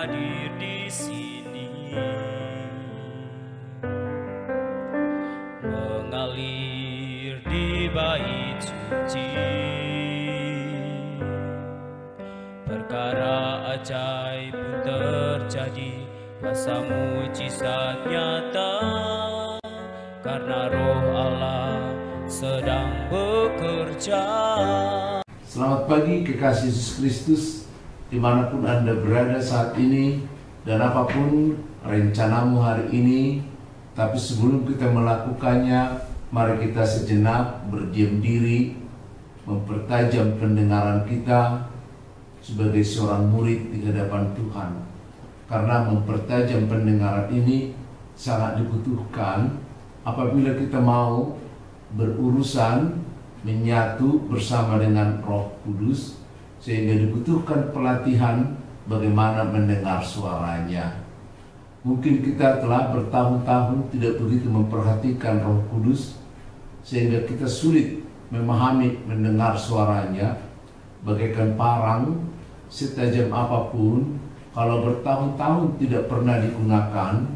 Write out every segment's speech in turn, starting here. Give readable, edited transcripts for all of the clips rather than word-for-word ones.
hadir di sini, mengalir di bait suci. Perkara ajaib pun terjadi, kuasa mujizat nyata, karena Roh Allah sedang bekerja. Selamat pagi kekasih Yesus Kristus, dimanapun Anda berada saat ini dan apapun rencanamu hari ini. Tapi sebelum kita melakukannya, mari kita sejenak berdiam diri, mempertajam pendengaran kita sebagai seorang murid di hadapan Tuhan. Karena mempertajam pendengaran ini sangat dibutuhkan apabila kita mau berurusan menyatu bersama dengan Roh Kudus, sehingga dibutuhkan pelatihan bagaimana mendengar suaranya. Mungkin kita telah bertahun-tahun tidak begitu memperhatikan Roh Kudus, sehingga kita sulit memahami mendengar suaranya. Bagaikan parang, setajam apapun, kalau bertahun-tahun tidak pernah digunakan,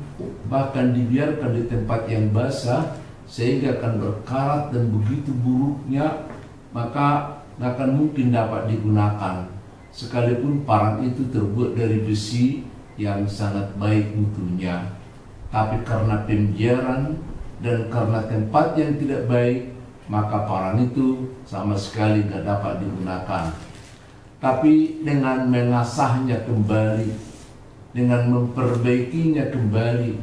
bahkan dibiarkan di tempat yang basah, sehingga akan berkarat dan begitu buruknya, maka tidak akan mungkin dapat digunakan. Sekalipun parang itu terbuat dari besi yang sangat baik mutunya, tapi karena pembiaran dan karena tempat yang tidak baik, maka parang itu sama sekali tidak dapat digunakan. Tapi dengan mengasahnya kembali, dengan memperbaikinya kembali,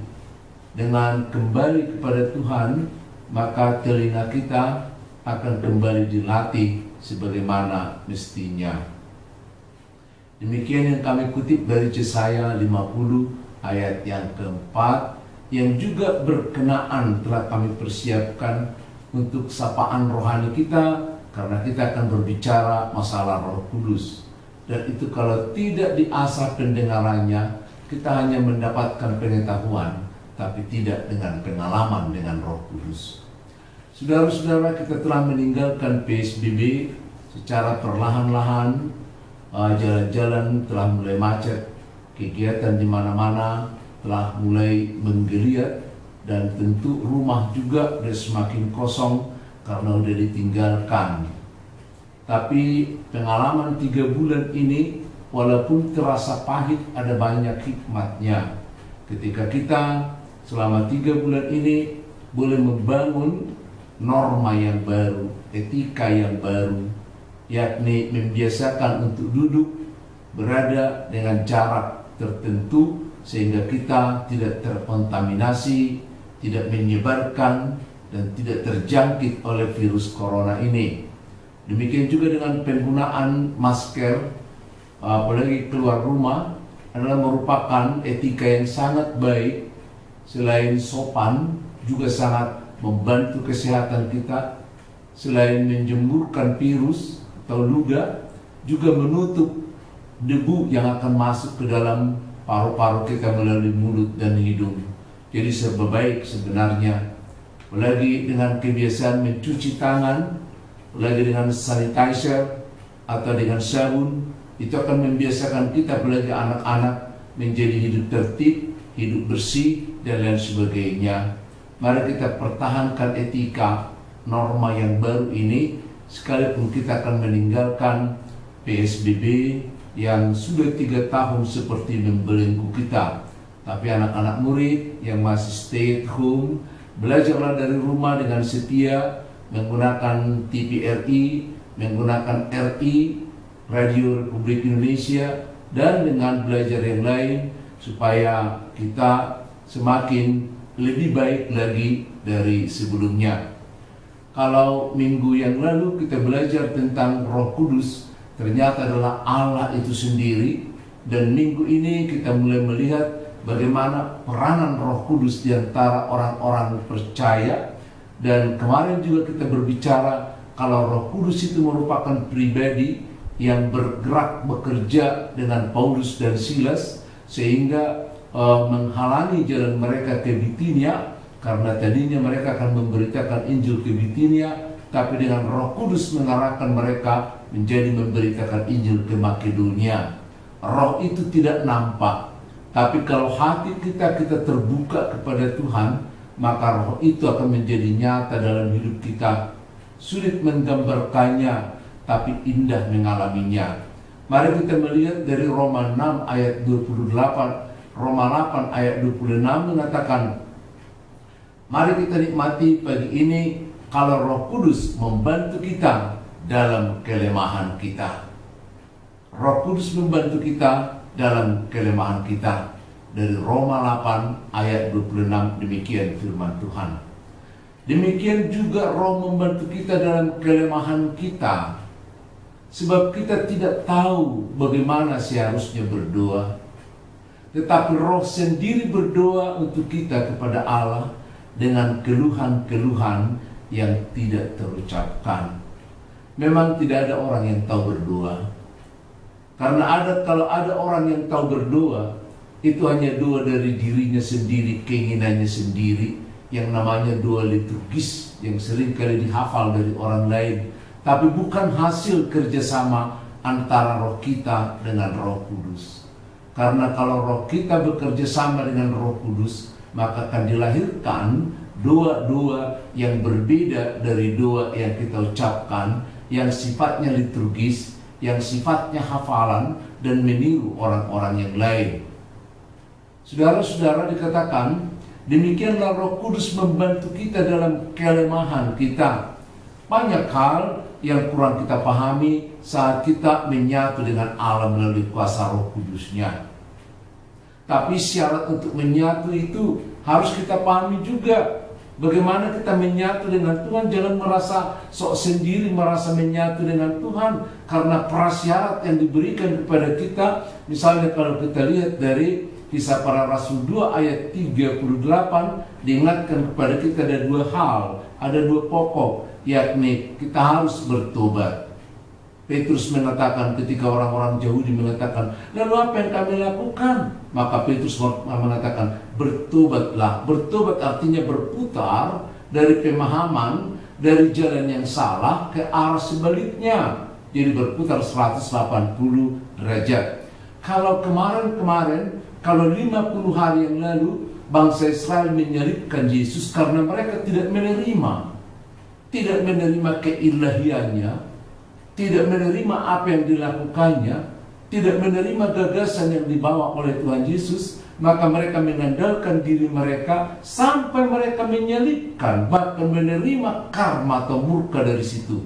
dengan kembali kepada Tuhan, maka telinga kita akan kembali dilatih sebagaimana mestinya. Demikian yang kami kutip dari Yesaya 50 ayat yang keempat, yang juga berkenaan telah kami persiapkan untuk sapaan rohani kita, karena kita akan berbicara masalah Roh Kudus. Dan itu kalau tidak diasah pendengarannya, kita hanya mendapatkan pengetahuan, tapi tidak dengan pengalaman dengan Roh Kudus. Saudara-saudara, kita telah meninggalkan PSBB secara perlahan-lahan. Jalan-jalan telah mulai macet, kegiatan di mana-mana telah mulai menggeliat, dan tentu rumah juga sudah semakin kosong karena sudah ditinggalkan. Tapi pengalaman 3 bulan ini, walaupun terasa pahit, ada banyak hikmatnya. Ketika kita selama 3 bulan ini boleh membangun norma yang baru, etika yang baru, yakni membiasakan untuk duduk berada dengan jarak tertentu, sehingga kita tidak terkontaminasi, tidak menyebarkan, dan tidak terjangkit oleh virus corona ini. Demikian juga dengan penggunaan masker, apalagi keluar rumah, adalah merupakan etika yang sangat baik. Selain sopan, juga sangat membantu kesehatan kita. Selain menjemburkan virus atau luda, juga menutup debu yang akan masuk ke dalam paru-paru kita melalui mulut dan hidung. Jadi serba baik sebenarnya. Apalagi dengan kebiasaan mencuci tangan, apalagi dengan sanitizer atau dengan sabun, itu akan membiasakan kita, apalagi anak-anak, menjadi hidup tertib, hidup bersih, dan lain sebagainya. Mari kita pertahankan etika, norma yang baru ini, sekalipun kita akan meninggalkan PSBB yang sudah 3 tahun seperti membelenggu kita. Tapi anak-anak murid yang masih stay at home, belajarlah dari rumah dengan setia, menggunakan TVRI, menggunakan RI, Radio Republik Indonesia, dan dengan belajar yang lain, supaya kita semakin lebih baik lagi dari sebelumnya. Kalau minggu yang lalu kita belajar tentang Roh Kudus, ternyata adalah Allah itu sendiri. Dan minggu ini kita mulai melihat bagaimana peranan Roh Kudus di antara orang-orang percaya. Dan kemarin juga kita berbicara kalau Roh Kudus itu merupakan pribadi yang bergerak bekerja dengan Paulus dan Silas, sehingga menghalangi jalan mereka ke Bitinia, karena tadinya mereka akan memberitakan Injil ke Bitinia, tapi dengan Roh Kudus mengarahkan mereka menjadi memberitakan Injil ke Makedonia. Roh itu tidak nampak, Tapi kalau hati kita terbuka kepada Tuhan, maka roh itu akan menjadi nyata dalam hidup kita. Sulit menggambarkannya, tapi indah mengalaminya. Mari kita melihat dari Roma 6 ayat 28. Roma 8 ayat 26 mengatakan, mari kita nikmati pagi ini kalau Roh Kudus membantu kita dalam kelemahan kita. Roh Kudus membantu kita dalam kelemahan kita. Dari Roma 8 ayat 26 demikian firman Tuhan. Demikian juga Roh membantu kita dalam kelemahan kita. Sebab kita tidak tahu bagaimana seharusnya berdoa. Tetapi Roh sendiri berdoa untuk kita kepada Allah dengan keluhan-keluhan yang tidak terucapkan. Memang tidak ada orang yang tahu berdoa. Karena kalau ada orang yang tahu berdoa, itu hanya doa dari dirinya sendiri, keinginannya sendiri, yang namanya doa liturgis yang sering kali dihafal dari orang lain, tapi bukan hasil kerjasama antara roh kita dengan Roh Kudus. Karena kalau roh kita bekerja sama dengan Roh Kudus, maka akan dilahirkan doa-doa yang berbeda dari doa yang kita ucapkan, yang sifatnya liturgis, yang sifatnya hafalan dan meniru orang-orang yang lain. Saudara-saudara, dikatakan demikianlah Roh Kudus membantu kita dalam kelemahan kita. Banyak hal yang kurang kita pahami saat kita menyatu dengan Allah melalui kuasa Roh Kudusnya. Tapi syarat untuk menyatu itu harus kita pahami juga. Bagaimana kita menyatu dengan Tuhan. Jangan merasa sok sendiri, merasa menyatu dengan Tuhan. Karena prasyarat yang diberikan kepada kita, misalnya kalau kita lihat dari Kisah Para Rasul 2 ayat 38, diingatkan kepada kita ada dua hal, ada dua pokok, yakni kita harus bertobat. Petrus mengatakan ketika orang-orang Yahudi mengatakan, lalu apa yang kami lakukan? Maka Petrus mengatakan, bertobatlah. Bertobat artinya berputar dari pemahaman, dari jalan yang salah ke arah sebaliknya. Jadi berputar 180 derajat. Kalau kemarin, kalau 50 hari yang lalu, bangsa Israel menyalibkan Yesus karena mereka tidak menerima keilahiannya, tidak menerima apa yang dilakukannya, tidak menerima gagasan yang dibawa oleh Tuhan Yesus, maka mereka mengandalkan diri mereka sampai mereka menyalibkan, bahkan menerima karma atau murka dari situ.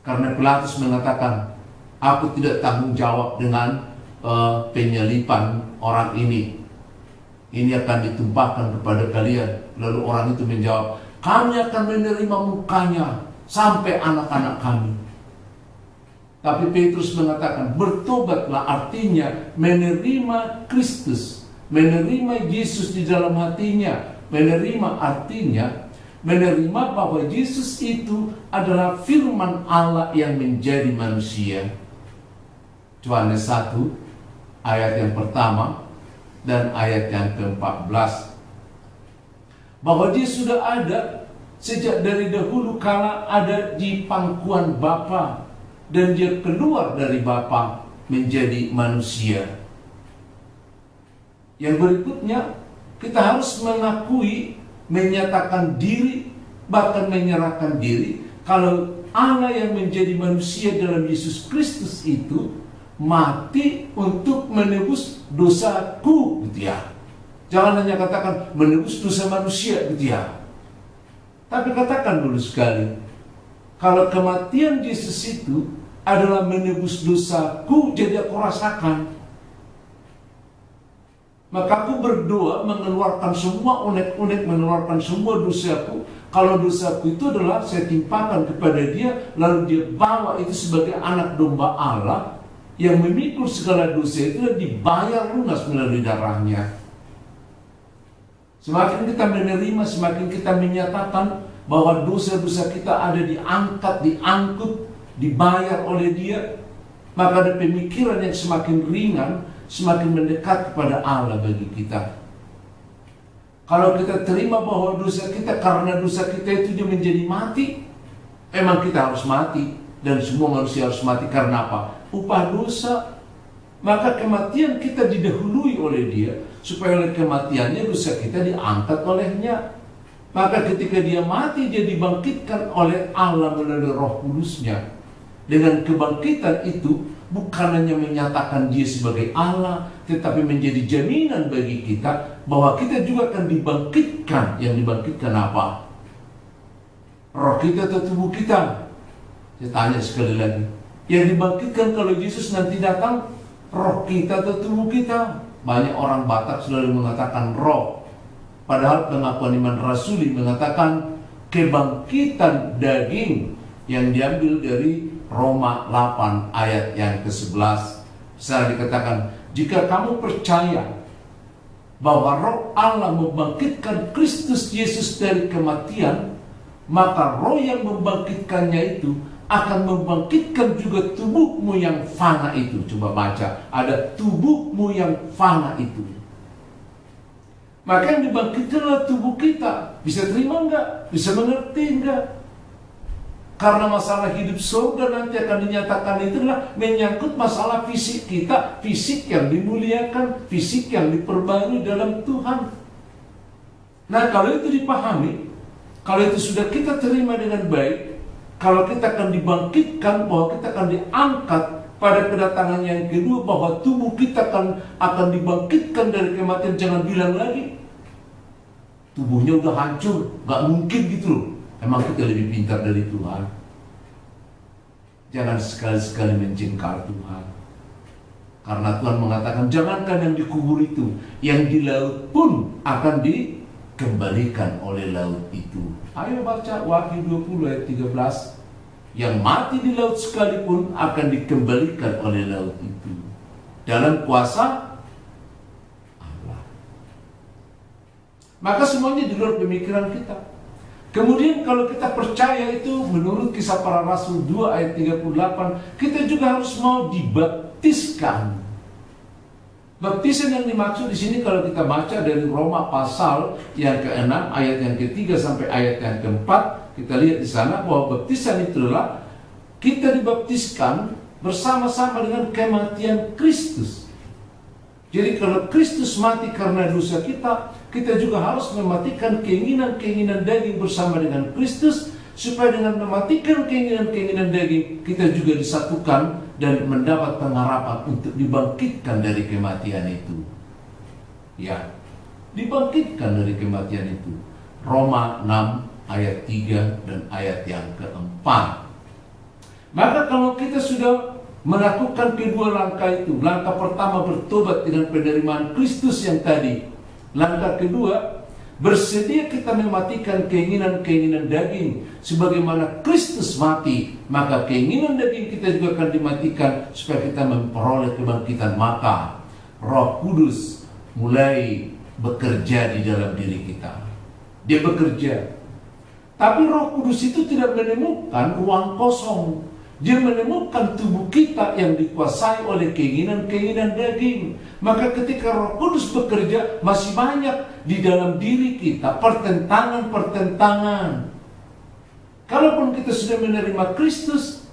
Karena Pilatus mengatakan, aku tidak tanggung jawab dengan penyalipan orang ini. Ini akan ditumpahkan kepada kalian. Lalu orang itu menjawab, kami akan menerima mukanya sampai anak-anak kami. Tapi Petrus mengatakan, bertobatlah artinya menerima Kristus, menerima Yesus di dalam hatinya. Menerima artinya menerima bahwa Yesus itu adalah firman Allah yang menjadi manusia. Yohanes 1 ayat yang pertama dan ayat yang ke-14. Bahwa dia sudah ada sejak dari dahulu kala ada di pangkuan Bapa. Dan dia keluar dari Bapa menjadi manusia. Yang berikutnya, kita harus mengakui, menyatakan diri, bahkan menyerahkan diri, kalau Allah yang menjadi manusia dalam Yesus Kristus itu mati untuk menebus dosaku, gitu ya. Jangan hanya katakan menebus dosa manusia, gitu ya. Tapi katakan dulu sekali, kalau kematian Yesus itu adalah menebus dosaku, jadi aku rasakan. Maka aku berdoa mengeluarkan semua unek-unek, mengeluarkan semua dosaku. Kalau dosaku itu adalah saya timpakan kepada dia, lalu dia bawa itu sebagai anak domba Allah yang memikul segala dosa itu dan dibayar lunas melalui darahnya. Semakin kita menerima, semakin kita menyatakan bahwa dosa-dosa kita ada diangkut, dibayar oleh dia, maka ada pemikiran yang semakin ringan, semakin mendekat kepada Allah bagi kita. Kalau kita terima bahwa dosa kita, karena dosa kita itu dia menjadi mati, memang kita harus mati, dan semua manusia harus mati. Karena apa? Upah dosa. maka kematian kita didahului oleh dia, supaya oleh kematiannya dosa kita diangkat olehnya. Maka ketika dia mati, dia dibangkitkan oleh Allah melalui Roh Kudusnya. Dengan kebangkitan itu bukan hanya menyatakan dia sebagai Allah, tetapi menjadi jaminan bagi kita bahwa kita juga akan dibangkitkan. Yang dibangkitkan apa? Roh kita atau tubuh kita? Saya tanya sekali lagi, yang dibangkitkan kalau Yesus nanti datang, roh kita atau tubuh kita? Banyak orang Batak selalu mengatakan roh, padahal pengakuan iman rasuli mengatakan kebangkitan daging, yang diambil dari Roma 8 ayat yang ke-11. Saya dikatakan, jika kamu percaya bahwa Roh Allah membangkitkan Kristus Yesus dari kematian, maka Roh yang membangkitkannya itu akan membangkitkan juga tubuhmu yang fana itu. Coba baca, ada tubuhmu yang fana itu. Maka yang dibangkitkan adalah tubuh kita. Bisa terima enggak? Bisa mengerti enggak? Karena masalah hidup surga nanti akan dinyatakan itu adalah menyangkut masalah fisik kita, fisik yang dimuliakan, fisik yang diperbarui dalam Tuhan. Nah, kalau itu dipahami, kalau itu sudah kita terima dengan baik, kalau kita akan dibangkitkan, bahwa kita akan diangkat pada kedatangan yang kedua, bahwa tubuh kita akan dibangkitkan dari kematian. Jangan bilang lagi tubuhnya udah hancur, gak mungkin gitu loh. Emang kita lebih pintar dari Tuhan? Jangan sekali-sekali menjengkal Tuhan. Karena Tuhan mengatakan, jangankan yang dikubur itu, yang di laut pun akan dikembalikan oleh laut itu. Ayo baca Wahyu 20 ayat 13. Yang mati di laut sekalipun akan dikembalikan oleh laut itu, dalam kuasa Allah. Maka semuanya di luar pemikiran kita. Kemudian kalau kita percaya itu, menurut Kisah Para Rasul 2 ayat 38, kita juga harus mau dibaptiskan. Baptisan yang dimaksud di sini kalau kita baca dari Roma pasal yang ke-6 ayat yang ke-3 sampai ayat yang ke-4, kita lihat di sana bahwa baptisan itu adalah kita dibaptiskan bersama-sama dengan kematian Kristus. Jadi kalau Kristus mati karena dosa kita, kita juga harus mematikan keinginan-keinginan daging bersama dengan Kristus, supaya dengan mematikan keinginan-keinginan daging, kita juga disatukan dan mendapat pengharapan untuk dibangkitkan dari kematian itu. Ya, dibangkitkan dari kematian itu. Roma 6 ayat 3 dan ayat yang ke-4. Maka kalau kita sudah melakukan kedua langkah itu, langkah pertama bertobat dengan penerimaan Kristus yang tadi, langkah kedua bersedia kita mematikan keinginan-keinginan daging sebagaimana Kristus mati, maka keinginan daging kita juga akan dimatikan supaya kita memperoleh kebangkitan. Maka Roh Kudus mulai bekerja di dalam diri kita. Dia bekerja. Tapi Roh Kudus itu tidak menemukan ruang kosong. Dia menemukan tubuh kita yang dikuasai oleh keinginan-keinginan daging. Maka ketika Roh Kudus bekerja, masih banyak di dalam diri kita pertentangan-pertentangan. Kalaupun kita sudah menerima Kristus,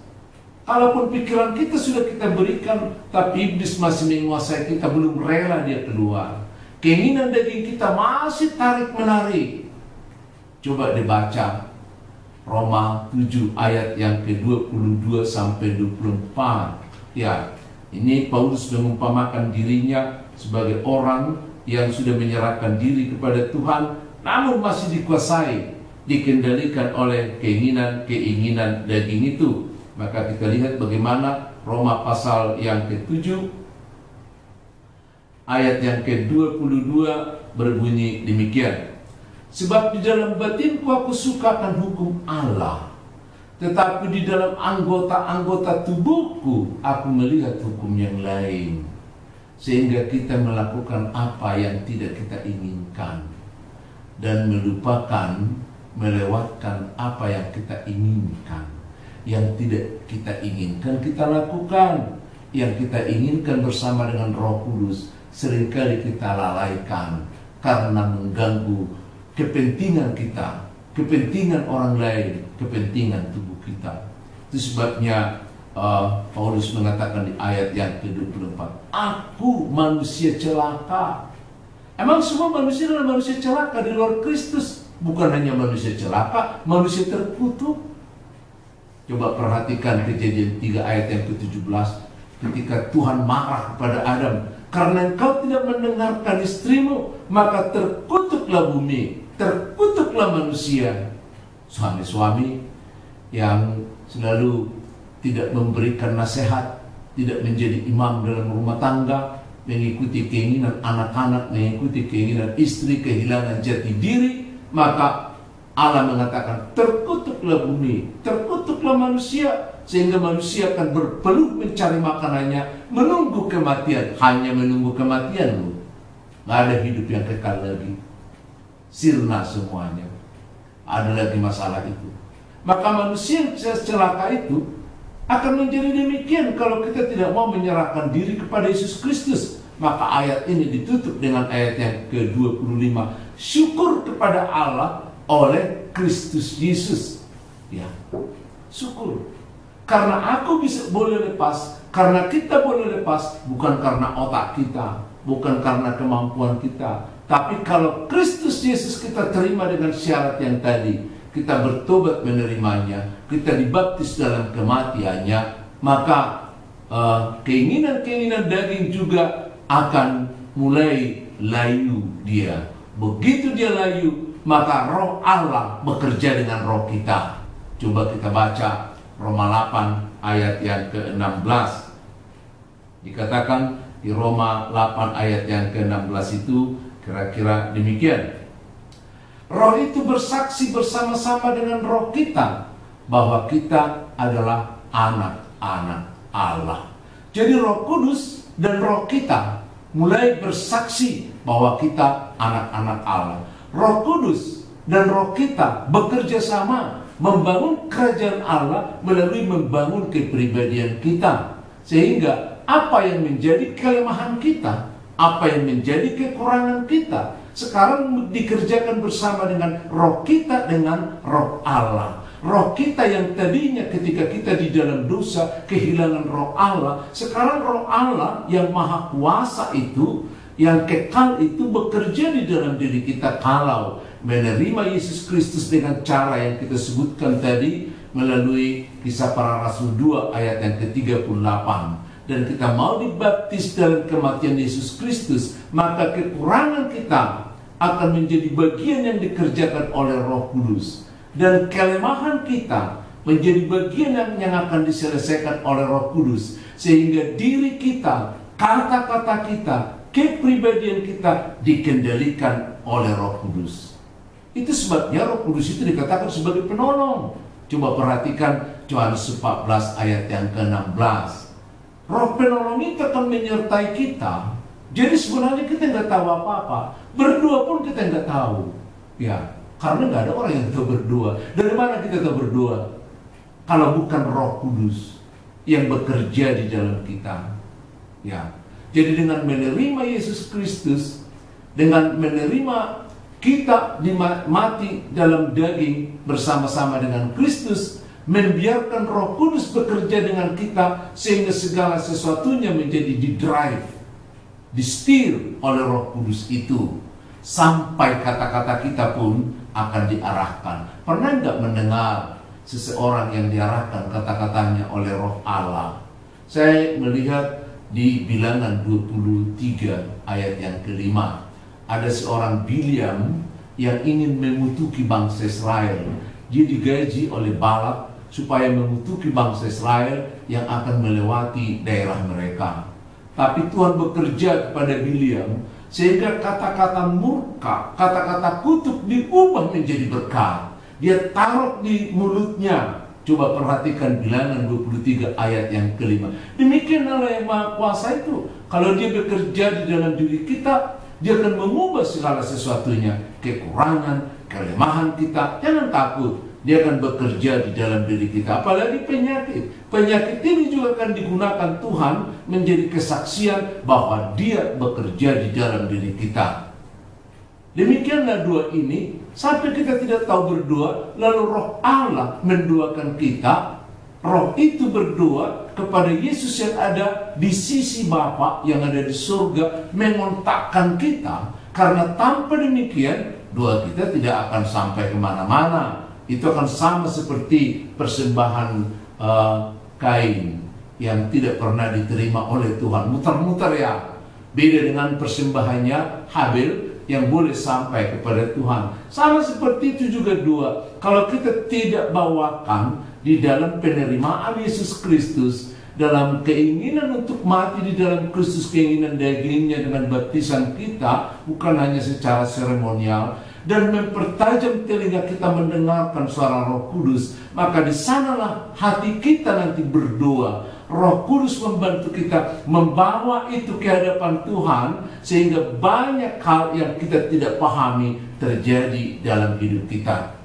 kalaupun pikiran kita sudah kita berikan, tapi iblis masih menguasai kita, belum rela dia keluar. Keinginan daging kita masih tarik-menarik. Coba dibaca Roma 7 ayat yang ke-22 sampai 24. Ya, ini Paulus mengumpamakan dirinya sebagai orang yang sudah menyerahkan diri kepada Tuhan, namun masih dikuasai, dikendalikan oleh keinginan daging itu. Maka kita lihat bagaimana Roma pasal yang ke-7 ayat yang ke-22 berbunyi demikian. Sebab di dalam batinku aku suka akan hukum Allah, tetapi di dalam anggota-anggota tubuhku aku melihat hukum yang lain. Sehingga kita melakukan apa yang tidak kita inginkan, dan melewatkan apa yang kita inginkan. Yang tidak kita inginkan kita lakukan. Yang kita inginkan bersama dengan Roh Kudus seringkali kita lalaikan karena mengganggu kepentingan kita, kepentingan orang lain, kepentingan tubuh kita. Itu sebabnya Paulus mengatakan di ayat yang ke-24, aku manusia celaka. Emang semua manusia adalah manusia celaka di luar Kristus? Bukan hanya manusia celaka, manusia terkutuk. Coba perhatikan Kejadian 3 ayat yang ke-17, ketika Tuhan marah kepada Adam, karena engkau tidak mendengarkan istrimu, maka terkutuklah bumi, terkutuklah manusia. Suami-suami yang selalu tidak memberikan nasihat, tidak menjadi imam dalam rumah tangga, mengikuti keinginan anak-anak, mengikuti keinginan istri, kehilangan jati diri, maka Allah mengatakan terkutuklah bumi, terkutuklah manusia, sehingga manusia akan berpeluh mencari makanannya, menunggu kematian. Hanya menunggu kematian loh, gak ada hidup yang kekal lagi, sirna semuanya. Ada lagi masalah itu. Maka manusia yang celaka itu akan menjadi demikian kalau kita tidak mau menyerahkan diri kepada Yesus Kristus. Maka ayat ini ditutup dengan ayat yang ke-25, syukur kepada Allah oleh Kristus Yesus. Ya, syukur. Karena aku boleh lepas, karena kita boleh lepas, bukan karena otak kita, bukan karena kemampuan kita, tapi kalau Kristus Yesus kita terima dengan syarat yang tadi, kita bertobat menerimanya, kita dibaptis dalam kematiannya, maka keinginan-keinginan daging juga akan mulai layu dia. Begitu dia layu, maka roh Allah bekerja dengan roh kita. Coba kita baca Roma 8 ayat yang ke-16. Dikatakan di Roma 8 ayat yang ke-16 itu kira-kira demikian. Roh itu bersaksi bersama-sama dengan roh kita bahwa kita adalah anak-anak Allah. Jadi Roh Kudus dan roh kita mulai bersaksi bahwa kita anak-anak Allah. Roh Kudus dan roh kita bekerja sama membangun kerajaan Allah melalui membangun kepribadian kita. Sehingga apa yang menjadi kelemahan kita, apa yang menjadi kekurangan kita, sekarang dikerjakan bersama dengan roh kita, dengan roh Allah. Roh kita yang tadinya ketika kita di dalam dosa kehilangan roh Allah, sekarang roh Allah yang maha kuasa itu, yang kekal itu bekerja di dalam diri kita kalau menerima Yesus Kristus dengan cara yang kita sebutkan tadi melalui Kisah Para Rasul 2 ayat yang ke-38. Dan kita mau dibaptis dalam kematian Yesus Kristus, maka kekurangan kita akan menjadi bagian yang dikerjakan oleh Roh Kudus. Dan kelemahan kita menjadi bagian yang akan diselesaikan oleh Roh Kudus. Sehingga diri kita, kata-kata kita, kepribadian kita dikendalikan oleh Roh Kudus. Itu sebabnya Roh Kudus itu dikatakan sebagai penolong. Coba perhatikan Yohanes 14 ayat yang ke-16. Roh penolong itu akan menyertai kita. Jadi sebenarnya kita nggak tahu apa-apa. Berdua pun kita nggak tahu. Ya, karena nggak ada orang yang tahu berdua. Dari mana kita tahu berdua? Kalau bukan Roh Kudus yang bekerja di dalam kita. Ya, jadi dengan menerima Yesus Kristus, dengan menerima kita mati dalam daging bersama-sama dengan Kristus, membiarkan Roh Kudus bekerja dengan kita sehingga segala sesuatunya menjadi di-drive, di-steer oleh Roh Kudus itu, sampai kata-kata kita pun akan diarahkan. Pernah nggak mendengar seseorang yang diarahkan kata-katanya oleh Roh Allah? Saya melihat di Bilangan 23 ayat yang ke-5, ada seorang Bileam yang ingin mengutuki bangsa Israel. Dia digaji oleh Balak supaya mengutuki bangsa Israel yang akan melewati daerah mereka. Tapi Tuhan bekerja kepada Bileam sehingga kata-kata murka, kata-kata kutuk diubah menjadi berkat. Dia taruh di mulutnya. Coba perhatikan Bilangan 23 ayat yang ke-5. Demikian Allah yang Maha Kuasa itu. Kalau dia bekerja di dalam diri kita, dia akan mengubah segala sesuatunya. Kekurangan, kelemahan kita, jangan takut. Dia akan bekerja di dalam diri kita. Apalagi penyakit. Penyakit ini juga akan digunakan Tuhan menjadi kesaksian bahwa dia bekerja di dalam diri kita. Demikianlah doa ini. Sampai kita tidak tahu berdoa, lalu Roh Allah mendoakan kita. roh itu berdoa kepada Yesus yang ada di sisi Bapa yang ada di surga, mengontakkan kita. Karena tanpa demikian doa kita tidak akan sampai kemana-mana. Itu akan sama seperti persembahan Kain yang tidak pernah diterima oleh Tuhan, muter-muter ya. Beda dengan persembahannya Habil yang boleh sampai kepada Tuhan. Sama seperti itu juga doa. Kalau kita tidak bawakan di dalam penerimaan Yesus Kristus, dalam keinginan untuk mati di dalam Kristus, keinginan dagingnya dengan baptisan kita, bukan hanya secara seremonial, dan mempertajam telinga kita mendengarkan suara Roh Kudus, maka di sanalah hati kita nanti berdoa. Roh Kudus membantu kita membawa itu ke hadapan Tuhan, sehingga banyak hal yang kita tidak pahami terjadi dalam hidup kita.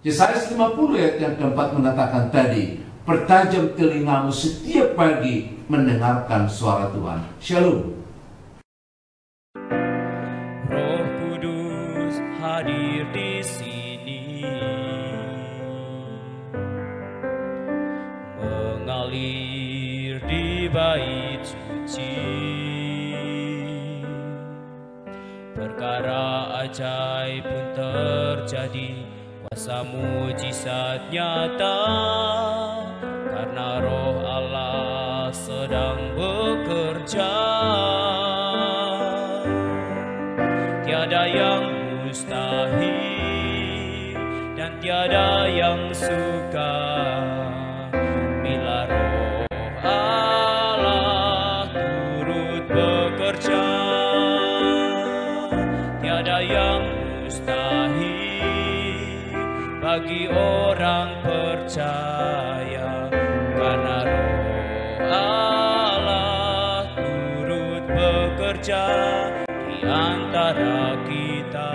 Yesaya 50 ayat yang keempat mengatakan tadi, pertajam telingamu setiap pagi mendengarkan suara Tuhan. Shalom. Roh Kudus hadir di sini, mengalir di bait suci. Perkara ajaib pun terjadi, kuasa mujizat nyata, karena Roh Allah sedang bekerja. Tiada yang mustahil dan tiada yang sukar bila Roh Allah turut bekerja. Tiada yang mustahil bagi orang percaya, karena Roh Allah turut bekerja di antara kita.